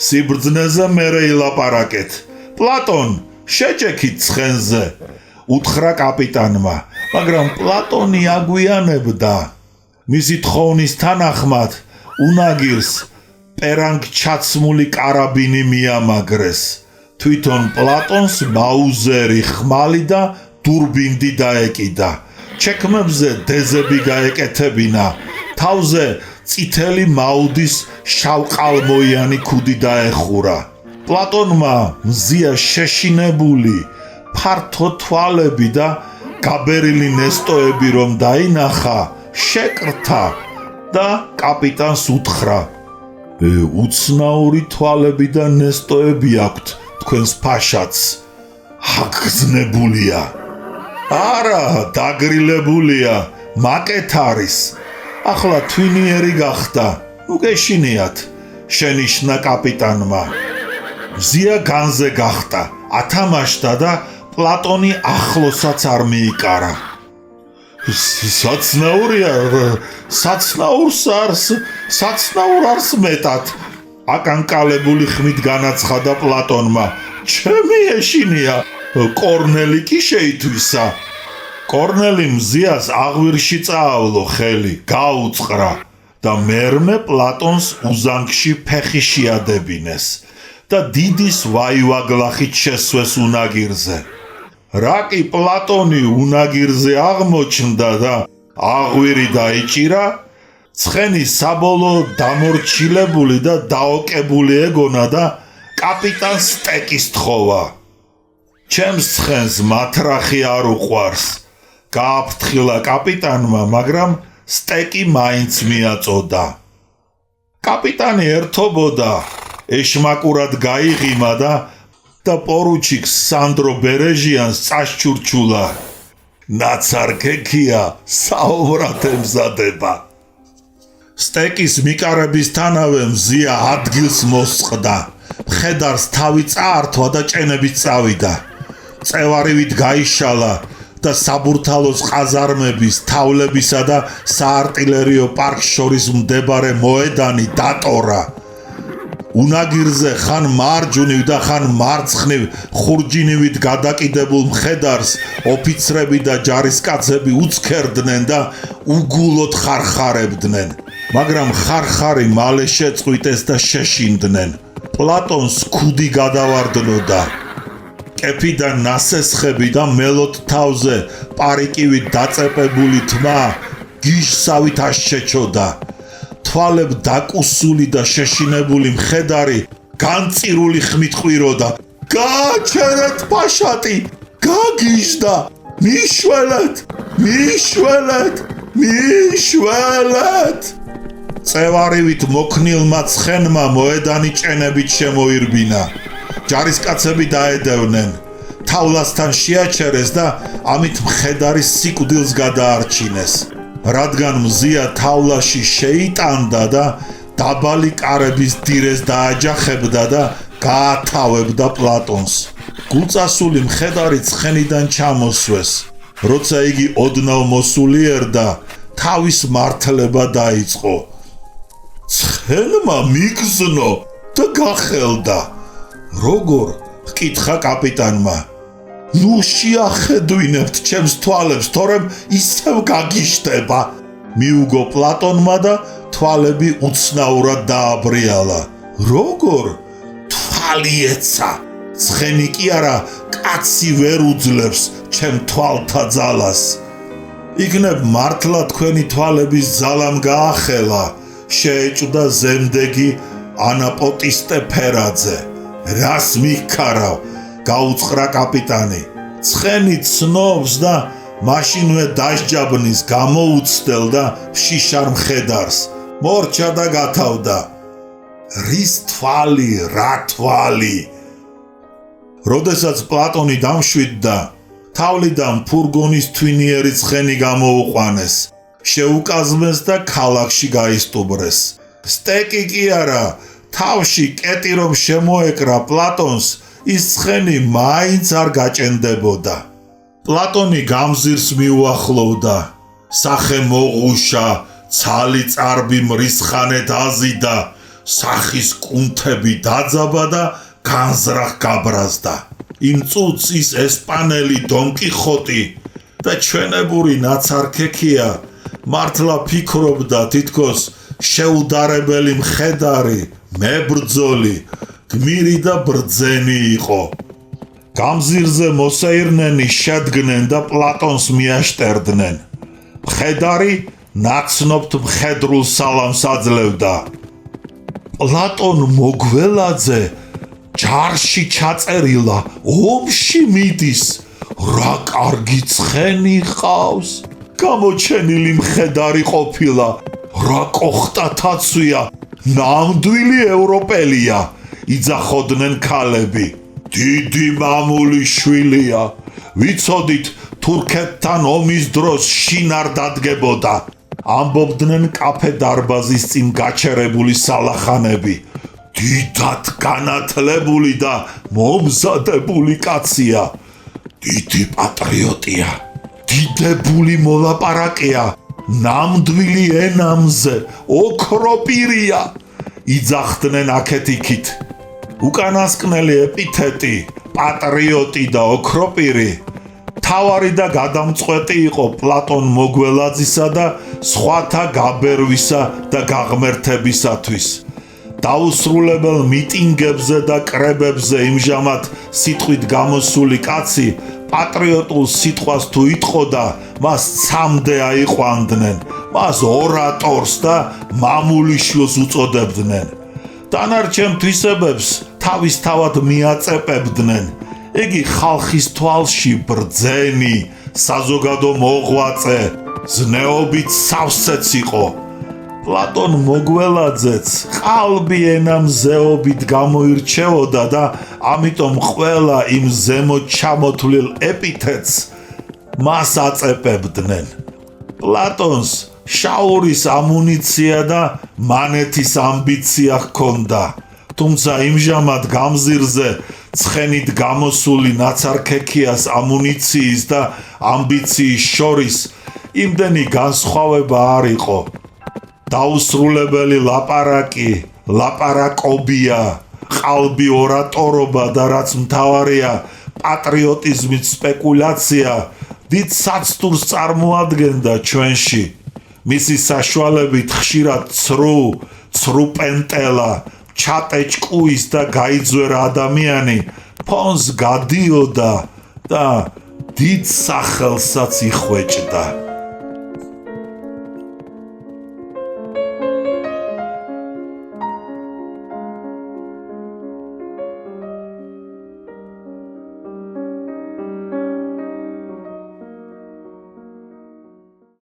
სიბრძნეზე მერე ილაპარაკეთ. პლატონ, შეჭექით ცხენზე, უთხრა კაპიტანმა, მაგრამ პლატონი აგვიანებდა. მისი თხოვნის თანახმად უნაგირს პერანგჩაცმული კარაბინი მიამაგრეს. თვითონ პლატონს მაუზერი, ხმალი და დურბინდი დაეკიდა. ჩექმებზე დეზები გაეკეთებინა. თავზე წითელი მაუდის შავყალმოიანი ქუდი დაეხურა. პლატონმა მზია შეშინებული, ფართო თვალები და გაბერილი ნესტოები რომ დაინახა, შეკრთა და კაპიტანს უთხრა: უცნაური თვალები და ნესტოები აქვთ თქვენს ფაშატს. აგზნებულია. არა, დაგრილებულია, მაკეთ არის. ახლა თვინიერი გახდა. უგეშინიათ, შენიშნა კაპიტანმა. მზია განზე გახდა, ათამაშდა და პლატონი ახლოსაც არ მიიკარა. საცნაურია, საცნაურ არს მეტად. აკანკალებული ხმით განაცხადა პლატონმა. ჩემი ეშინია, კორნელი კი შეითვისა. კორნელი მზიას აღვირში წაავლო ხელი, გაუწყრა და მერმე პლატონს უზანგში ფეხი შეადებინეს და დიდის ვაივაგლახით შესვეს უნაგირზე. რა კი პლატონი უნაგირზე აღმოჩნდა და აღვირი დაიჭირა, ცხენი საბოლოოდ დამორჩილებული და დაოკებული ეგონა და კაპიტანს სტეკის თხოვა. ჩემს ცხენს მათრახი არ უყვარს. გააფრთხილა კაპიტანმა, მაგრამ სტეკი მაინც მიაწოდა. კაპიტანი ერთობოდა, ეშმაკურად გაიღიმა და პორუჩიკს სანდრო ბერეჟიანს წაშჩურჩულა. ნაცარქექია, საომრად ემზადება. სტეკის მიკარებისთანავე მზია ადგილს მოსწყდა. მხედარს თავი წაართვა და ჭენებით წავიდა. წევარივით გაიშალა და საბურთალოს ყაზარმების, თავლებისა და საარტილერიო პარკს შორის მდებარე მოედანი დატორა. უნაგირზე ხან მარჯვნივ და ხან მარცხნივ ხურჯინივით გადაკიდებულ მხედარს ოფიცრები და ჯარისკაცები უცქერდნენ და უგულოდ ხარხარებდნენ, მაგრამ ხარხარი მალე შეწყვიტეს და შეშინდნენ. პლატონს ქუდი გადავარდნოდა. კეფიდან ნასესხები და მელოთ თავზე პარიკივით დაწეპებული თმა გიჟსავით აშეჩოდა. თვალებ დაკუსული და შეშინებული მხედარი განწირული ხმით ყვიროდა. გააჩერეთ ფაშატი, გაგიჟდა, მიშველეთ, მიშველეთ, მიშველეთ. წევარივით მოქნილმა ცხენმა მოედანი ჭენებით შემოირბინა. ჯარისკაცები დაედევნენ. თავლასთან შეაჩერეს და ამით მხედარის სიკვდილს გადაარჩინეს. რადგან მზია თავლაში შეიტანდა და დაბალი კარების დირეს დააჯახებდა და გაათავებდა პლატონს. გულწასული მხედარი ცხენიდან ჩამოსვეს. როცა იგი ოდნავ მოსულიერდა, თავის მართლება დაიწყო. ცხენმა მიგზნო და გახელდა. როგორ? ჰკითხა კაპიტანმა. ნუ შეახედვინებთ ჩემს თვალებს, თორემ ისევ გაგიშტება. მიუგო პლატონმა და თვალები უცნაურად დააბრიალა. როგორ? თვალი ეცა. ცხენი კი არა, კაცი ვერ უძლებს ჩემ თვალთა ძალას. იქნებ მართლა თქვენი თვალების ძალამ გაახელა, შეეჭვდა ზემდეგი ანაპოტისტე ფერაძე. რას მიქარავ? გაუცხრა კაპიტანი. ცხენი ცნობს და მაშინვე დასჯაბნის გამოუცდელ და შიშარ მხედარს. მორჩა და გათავდა. რის თვალი, რა თვალი? როდესაც პლატონი დამშვიდდა, თავლიდან ფურგონის თვინიერი ცხენი გამოუყვანეს, შეუკაზმეს და ქალაქში გაისტუბრეს. სტეკი კი არა, თავში კეტი რომ შემოეკრა პლატონს, ის ცხენი მაინც არ გაჭენდებოდა. პლატონი გამზირს მიუახლოვდა. სახე მოღუშა, ცალი წარბი მრისხანეთ აზიდა, სახის კუნთები დაძაბა და განზრახ გაბრაზდა. იმ წუთს ის ესპანელი დონკიხოტი და ჩვენებური ნაცარქექია მართლა ფიქრობდა თითქოს შეუდარებელი მხედარი, მებრძოლი, გმირი და ბრძენი იყო. გამზირზე მოსეირნენი შედგნენ და პლატონს მიაშტერდნენ. მხედარი ნაცნობთ მხედრულ სალამს აძლევდა. პლატონ მოგველაძე ჯარში ჩაწერილა, ომში მიდის. რა კარგი ცხენი ყავს. გამოჩენილი მხედარი ყოფილა. რა კოხტათაცვია, ნამდვილი ევროპელია. იძახოდნენ ქალები. დიდი მამული შვილია. ვიცოდით თურქეთთან ომის დროს შინ არ დადგებოდა. ამბობდნენ კაფე დარბაზის წინ გაჩერებული სალახანები. დიდად განათლებული და მომზადებული კაცია. დიდი პატრიოტია. დიდებული მოლაპარაკეა. ნამდვილი ენამზე, ოქროპირია. იძახდნენ აქეთ-იქით. უკანასკნელი ეპითეტი, პატრიოტი და ოქროპირი, თავარი და გადამწყვეტი იყო პლატონ მოგველაძისა და სხვათა გაბერვისა და გაღმერთებისათვის. დაუსრულებელ მიტინგებზე და კრებებზე იმჟამად სიტყვით გამოსული კაცი პატრიოტულ სიტყვას თუ იტყოდა, მას ცამდე აიყვანდნენ, მას ორატორს და მამულიშვილს უწოდებდნენ. დანარჩენ თვისებებს თავისთავად მიაწეპებდნენ. იგი ხალხის თვალში ბრძენი, საზოგადო მოღვაწე, ზნეობით სავსეც იყო. პლატონ მოგველაძეც ყალბი ენამზეობით გამოირჩეოდა და ამიტომ ყველა იმ ზემოთ ჩამოთვლილ ეპითეტს მას აწეპებდნენ. პლატონს შაურის ამუნიცია და მანეთის ამბიცია ჰქონდა, თუმცა იმჟამად გამზირზე ცხენით გამოსული ნაცარქექიას ამუნიციის და ამბიციის შორის იმდენი განსხვავება არ იყო. დაუსრულებელი ლაპარაკი, ლაპარაკობია, ყალბი ორატორობა და რაც მთავარია, პატრიოტიზმით სპეკულაცია დიდ საცდურს წარმოადგენდა ჩვენში. მისი საშუალებით ხშირად ცრუ პენტელა, ჩატეჭკუის და გაიძვერა ადამიანი ფონს გადიოდა და დიდ სახელსაც იხვეჭდა.